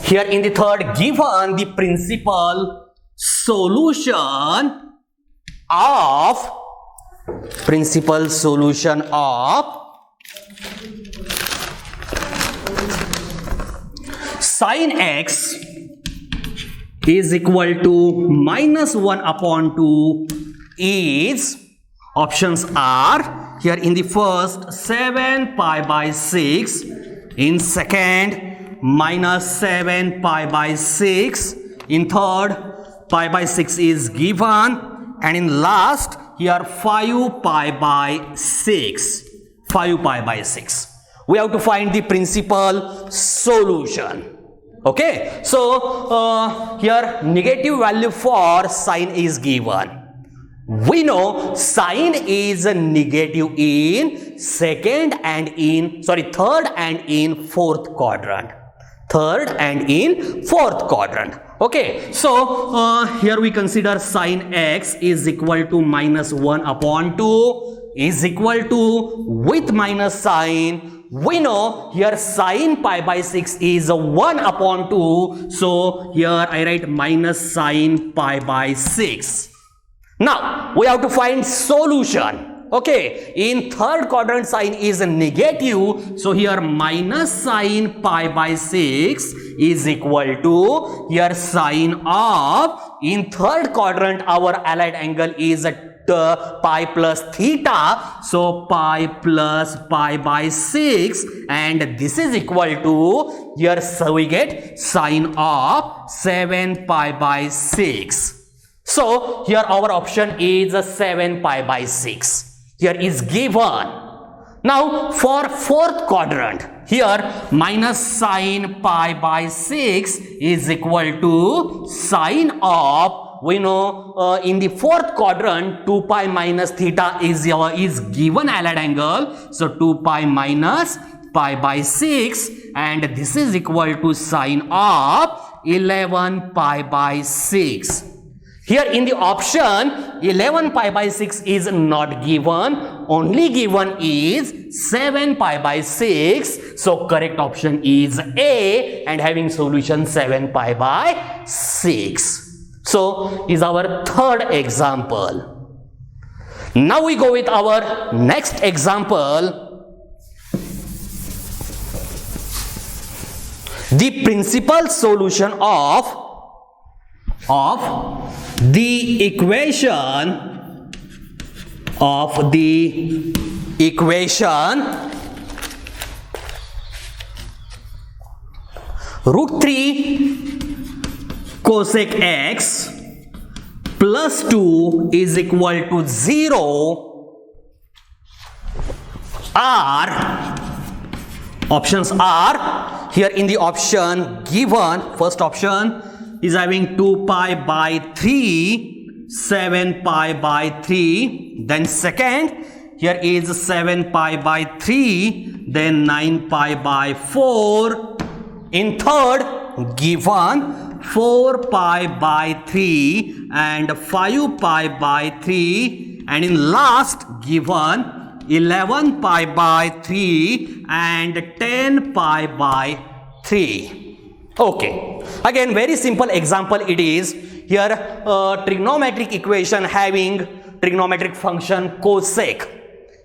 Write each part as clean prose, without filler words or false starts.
here in the third, given the principal solution of sin x is equal to minus 1 upon 2 is, options are, here in the first 7 pi by 6, in second minus 7 pi by 6, in third pi by 6 is given, and in last here 5 pi by 6. 5 pi by 6. We have to find the principal solution. Okay, so here negative value for sine is given. We know sine is negative in third and in fourth quadrant. Okay, so here we consider sine x is equal to minus 1 upon 2 is equal to, with minus sign, we know here sine pi by 6 is 1 upon 2. So here I write minus sine pi by 6. Now we have to find solution. Okay, in third quadrant sine is negative, so here minus sine pi by 6 is equal to, here sine of, in third quadrant our allied angle is pi plus theta, so pi plus pi by 6, and this is equal to, here so we get sine of 7 pi by 6. So here our option is 7 pi by 6. Here is given. Now for fourth quadrant, here minus sine pi by 6 is equal to sine of, we know in the fourth quadrant 2 pi minus theta is given allied angle, so 2 pi minus pi by 6, and this is equal to sine of 11 pi by 6. Here in the option 11 pi by 6 is not given, only given is 7 pi by 6. So correct option is A, and having solution 7 pi by 6. So is our third example. Now we go with our next example. The principal solution of the equation root 3 cosec x plus 2 is equal to 0 are, options are, here in the option given, first option is having 2 pi by 3, 7 pi by 3, then second here is 7 pi by 3, then 9 pi by 4, in third given 4 pi by 3 and 5 pi by 3, and in last given 11 pi by 3 and 10 pi by 3. Okay, again very simple example it is. Here trigonometric equation having trigonometric function cosec.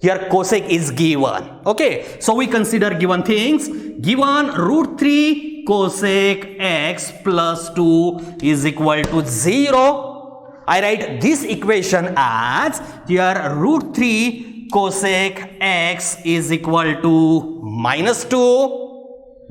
Here cosec is given. Okay, so we consider given things. Given root 3 cosec x plus 2 is equal to 0. I write this equation as, here root 3 cosec x is equal to minus 2.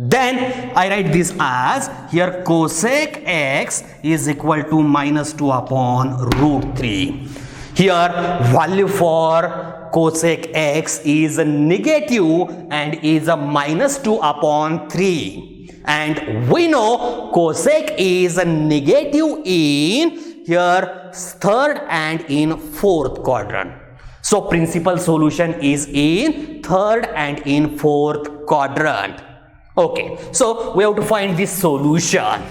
Then I write this as, here cosec x is equal to minus 2 upon root 3. Here value for cosec x is negative and is a minus 2 upon 3. And we know cosec is negative in here third and in fourth quadrant. So principal solution is in third and in fourth quadrant. Okay, so we have to find this solution.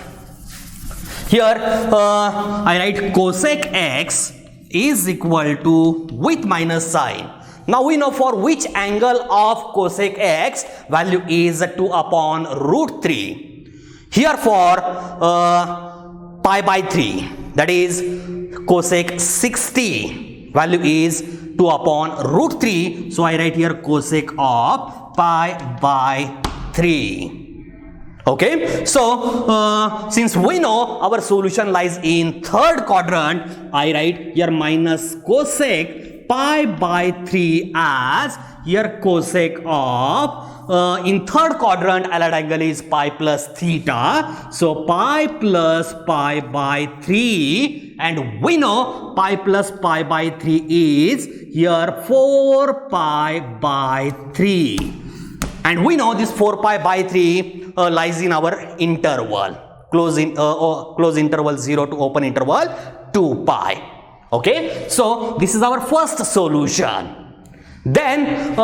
Here I write cosec x is equal to, with minus sign. Now we know for which angle of cosec x value is 2 upon root 3. Here for pi by 3, that is cosec 60, value is 2 upon root 3. So I write here cosec of pi by 3. Okay, so since we know our solution lies in third quadrant, I write here minus cosec pi by 3 as here cosec of in third quadrant allied angle is pi plus theta. So pi plus pi by 3, and we know pi plus pi by 3 is here 4 pi by 3. And we know this 4 pi by 3 lies in our interval, close interval 0 to open interval 2 pi. Okay, so this is our first solution. Then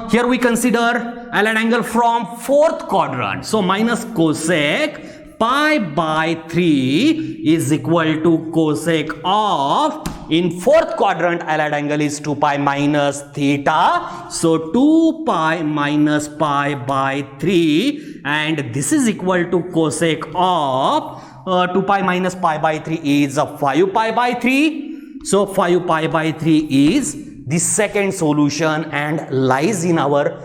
here we consider allied angle from fourth quadrant. So minus cosec pi by 3 is equal to cosec of, in fourth quadrant allied angle is 2 pi minus theta. So 2 pi minus pi by 3, and this is equal to cosec of 2 pi minus pi by 3 is 5 pi by 3. So 5 pi by 3 is the second solution and lies in our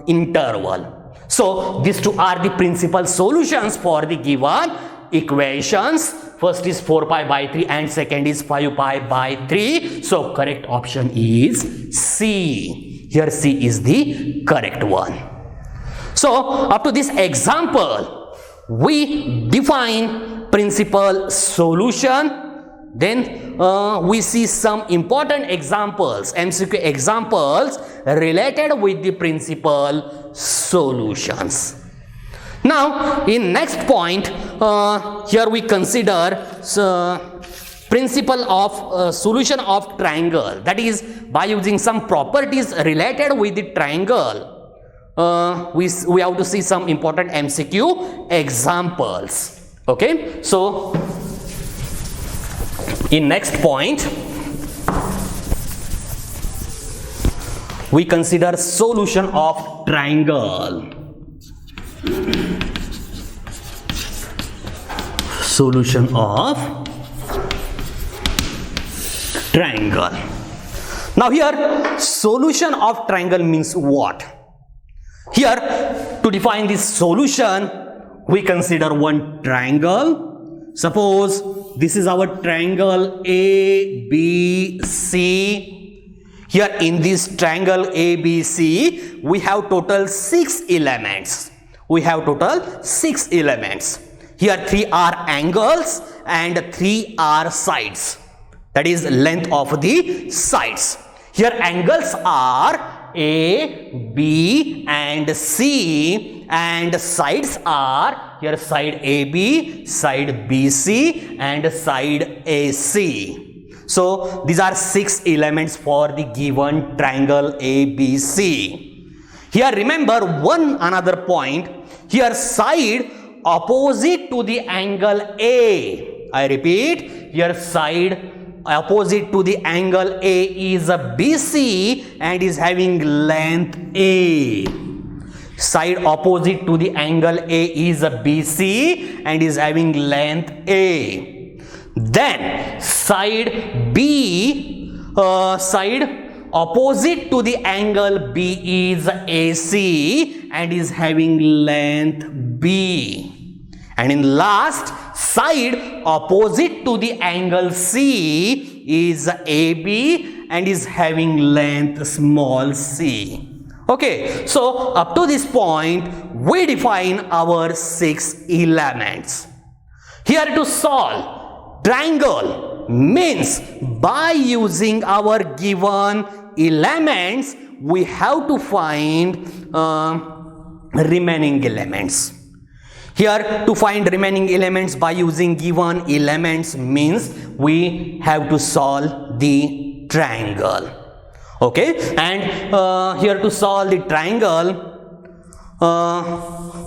interval. So these two are the principal solutions for the given equations. First is 4 pi by 3 and second is 5 pi by 3. So correct option is C. Here C is the correct one. So up to this example, we define principal solution. Then we see some important examples, MCQ examples related with the principal solutions. Now in next point, here we consider principle of solution of triangle, that is by using some properties related with the triangle. We have to see some important MCQ examples. Okay, so in next point, we consider solution of triangle. Solution of triangle. Now here, solution of triangle means what? Here, to define this solution, we consider one triangle. Suppose this is our triangle ABC. Here in this triangle ABC, we have total 6 elements. Here 3 are angles and 3 are sides. That is length of the sides. Here angles are A, B and C, and sides are here side AB, side BC and side AC. So these are 6 elements for the given triangle ABC. Here remember one another point. Here side opposite to the angle A. I repeat, here side opposite to the angle A is a BC and is having length A. Side opposite to the angle A is a BC and is having length A. Then side B, side opposite to the angle B is AC and is having length B. And in last, side opposite to the angle C is AB and is having length small c. Okay, so up to this point, we define our 6 elements. Here to solve triangle means by using our given elements, we have to find remaining elements. Here to find remaining elements by using given elements means we have to solve the triangle. Okay, and here to solve the triangle,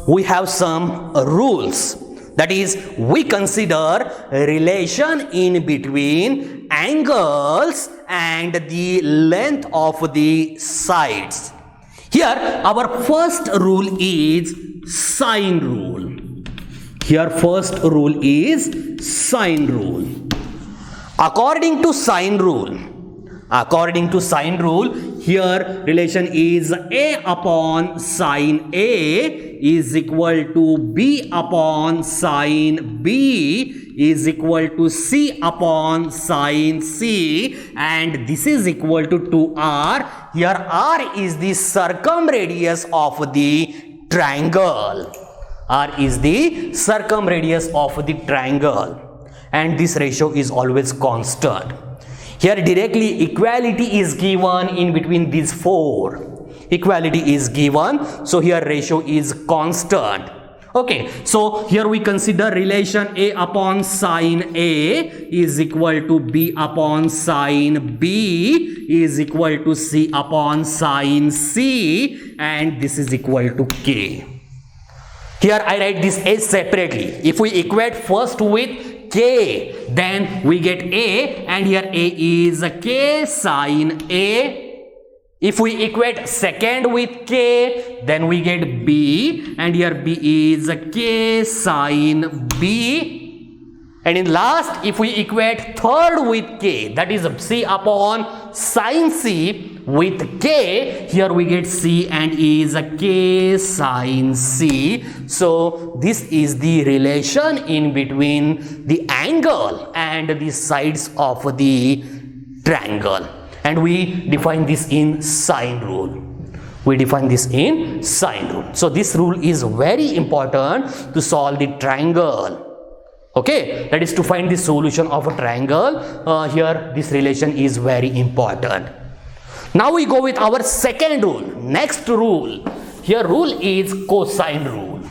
we have some rules. That is, we consider relation in between angles and the length of the sides. Here our first rule is sine rule. Here first rule is sine rule. According to sine rule, here relation is A upon sine A is equal to B upon sine B is equal to C upon sine C, and this is equal to 2R. Here R is the circumradius of the triangle. R is the circumradius of the triangle, and this ratio is always constant. Here directly equality is given in between these four. Equality is given, so here ratio is constant. Okay, so here we consider relation A upon sine A is equal to B upon sine B is equal to C upon sine C, and this is equal to K. Here I write this A separately. If we equate first with K, then we get A, and here A is K sine A. If we equate second with K, then we get B, and here B is K sine B. And in last, if we equate third with K, that is C upon sine C with K, here we get C and is K sine C. So this is the relation in between the angle and the sides of the triangle, and we define this in sine rule. So this rule is very important to solve the triangle. Okay, that is to find the solution of a triangle. Here this relation is very important. Now we go with our second rule. Next rule. Here rule is cosine rule.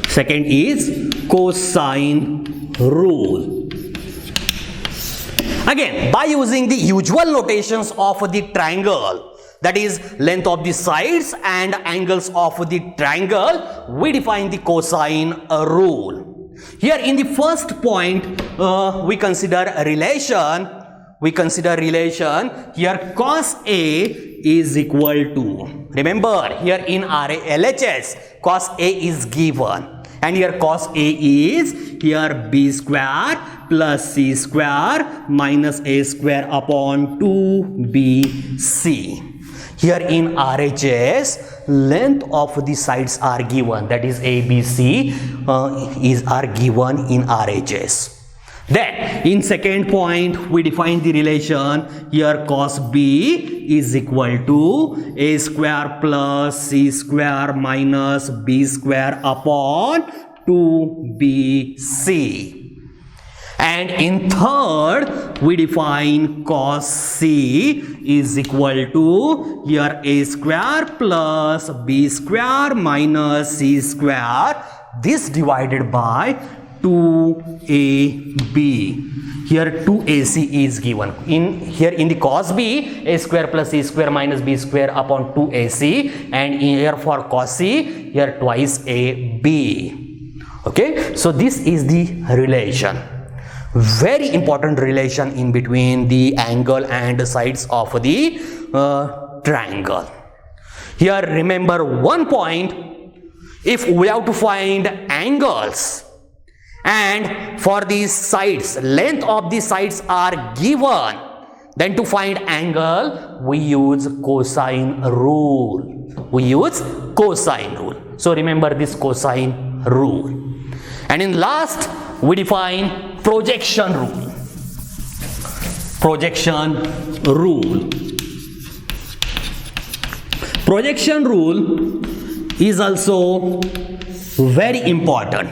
Second is cosine rule. Again, by using the usual notations of the triangle, that is length of the sides and angles of the triangle, we define the cosine rule. Here in the first point, we consider a relation. Here cos A is equal to, remember here in RLHS, cos A is given, and here cos A is here B square plus C square minus A square upon 2BC. Here in RHS, length of the sides are given, that is ABC are given in RHS. Then in second point, we define the relation. Here cos B is equal to A square plus C square minus B square upon 2BC. And in third, we define cos C is equal to here A square plus B square minus C square, this divided by 2AB. Here 2AC is given. Here in the cos B, A square plus C square minus B square upon 2AC, and here for cos C, here twice AB. Okay, so this is the relation. Very important relation in between the angle and the sides of the triangle. Here remember one point, if we have to find angles and for these sides, length of the sides are given, then to find angle we use cosine rule. So remember this cosine rule. And in last, we define projection rule. Projection rule is also very important.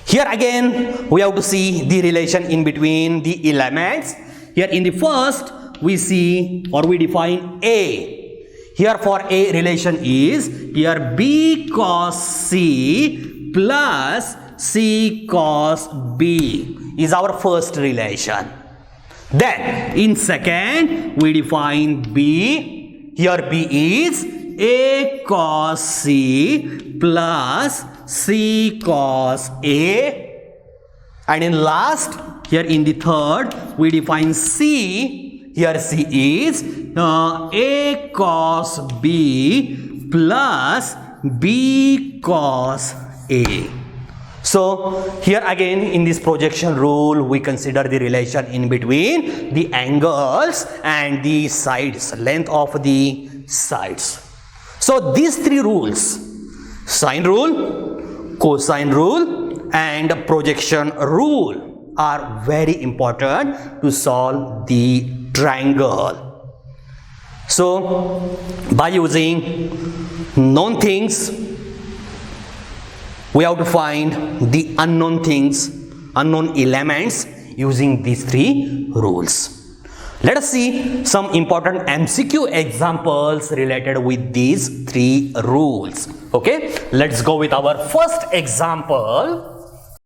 Here again we have to see the relation in between the elements. Here in the first we see or we define A. Here for A relation is here B cos C plus C cos B is our first relation. Then in second we define B. Here B is A cos C plus C cos A. And in last, here in the third we define C. Here C is A cos B plus B cos A. So here again in this projection rule, we consider the relation in between the angles and the sides, length of the sides. So these three rules, sine rule, cosine rule and projection rule, are very important to solve the triangle. So by using known things, we have to find the unknown things, unknown elements using these three rules. Let us see some important MCQ examples related with these three rules. Okay, let's go with our first example.